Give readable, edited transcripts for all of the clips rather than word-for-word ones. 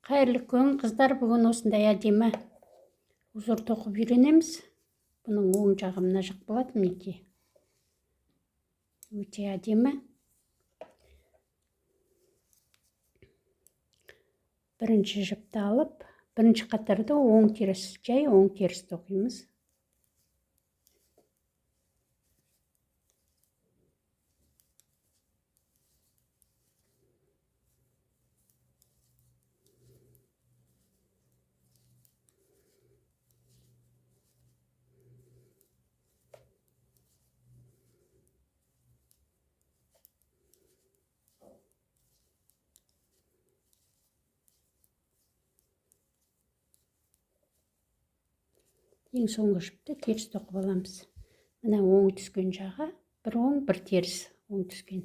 Қайырлы күн, қыздар. Бүгін осындай әдемі узор тоқып үйренеміз. Бұның оң жағы мына жақ болады, мінекей. Өте әдемі. Бірінші жіпті алып, бірінші қатарды оң теріс, жай оң теріс тоқимыз. Ең соңғы жіпті теріс тоқып аламыз. Мына оң түскен жағы, бір оң, бір теріс оң түскен.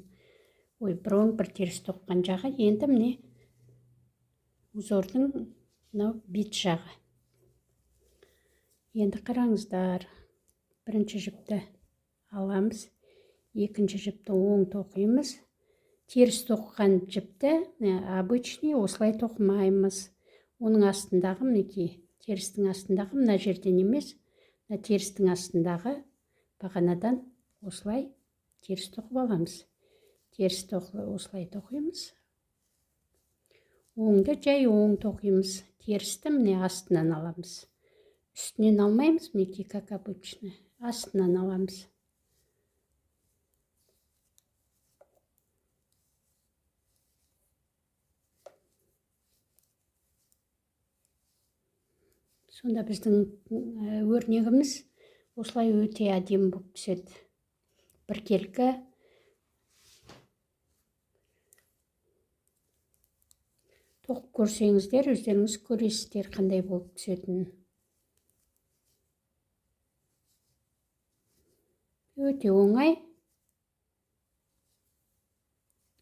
Бір оң, бір теріс тоққан жағы. Енді міне узордың мынау бет жағы. Енді қараңыздар, бірінші жіпті аламыз, екінші жіпті оң тоқимыз. Теріс тоққан жіпті обычный осылай тоқымаймыз. Оның астындағы, мінекей, терістің астындағы мына жерден емес, терістің астындағы бағанадан осылай теріс тоқып аламыз. Теріс осылай тоқимыз. Оңды жай оң тоқимыз. Терісті міне астынан аламыз. Үстінен алмаймыз, мінекей, как обычно. Астынан аламыз. Сонда біздің өрнегіміз осылай өте әдемі болып түседі. Біркелкі. Тоқып көрсеңіздер, өздеріңіз көресіздер қандай болып түсетінін. Өте оңай.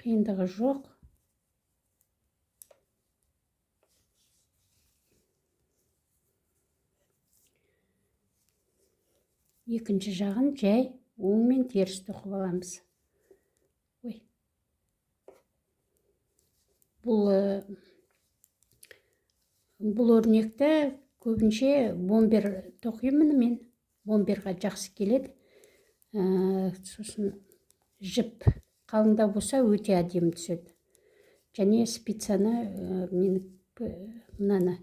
Қиындығы жоқ. Екінші жағын жай оң мен теріс тоқып аламыз. Бұл өрнекті көбінше бомбер тоқимын мен. Бомберға жақсы келеді. Сосын жіп қалыңдау болса өте әдемі түседі. Және спицаны мен мынаны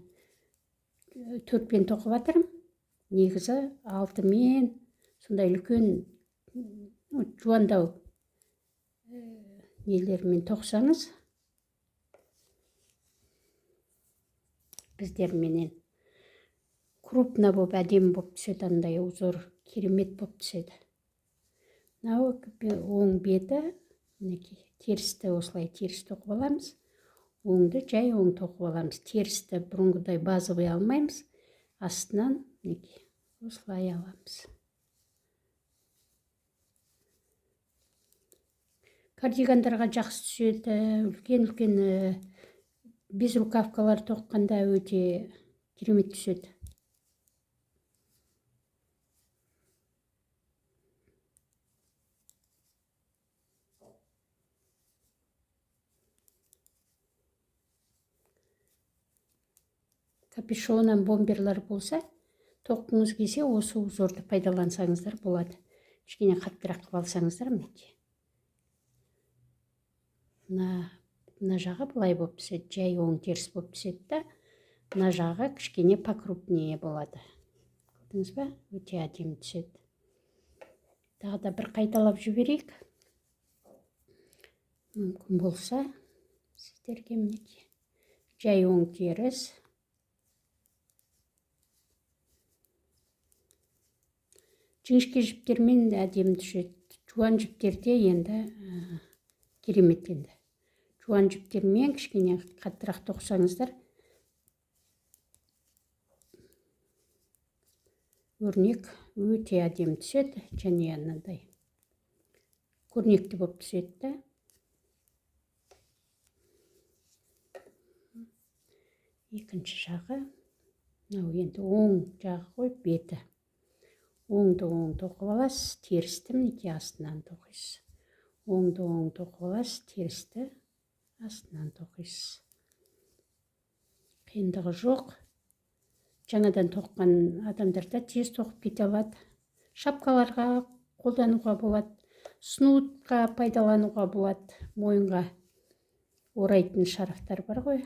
4-пен тоқып жатырмын. Негізі 6-мен сондай үлкен жуандау нелермен тоқсаңыз, біздерменен крупно болып, әдемі болып түседі, андай узор керемет болып түседі. Мынау оң беті, мінекей, терісті осылай теріс тоқып аламыз. Оңды жай оң тоқып аламыз. Терісті бұрынғыдай базовый алмаймыз. Астынан осылай аламыз. Кардигандарға жақсы түседі. Үлкен-үлкен без рукавкалар тоққанда өте керемет түседі. Капюшонан бомберлар болса, тоққыңыз келсе, осы узорды пайдалансаңыздар болады. Кішкене қаттырақ қылып алсаңыздар, мінекей. Мына жағы былай болып түседі, жай оң теріс болып түседі. Мына жағы кішкене покрупнее болады. Көрдіңіз ба? Өте әдемі түседі. Тағы да бір қайталап жіберейік. Мүмкін болса, сіздерге мінекей. Жай оң теріс. Жіңішке жіптермен әдемі түседі. Жуан жіптерде енді керемет енді. Жуан жіптермен кішкене қаттырақ тоқсаңыздар, өрнек өте әдемі түседі. Және анандай көрнекті болып түседі. Екінші жағы, енді оң жағы қойып беті. Оңды оң тоқып аласыз, терісті мінекей астынан тоқисыз. Оңды оң тоқып аласыз, терісті астынан тоқисыз. қиындығы жоқ. Жаңадан тоққан адамдар да тез тоқып кете алады. Шапкаларға қолдануға болады, снудқа пайдалануға болады. Мойынға орайтын шарфтар бар ғой.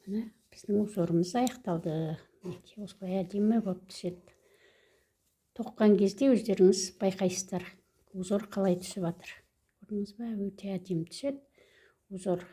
Міне біздің узорымыз аяқталды. Осылай әдемі болып түседі. Тоққан кезде өздеріңіз байқайсыздар, узор қалай түсіп жатыр. Көрдіңіз ба, өте әдемі түседі узор.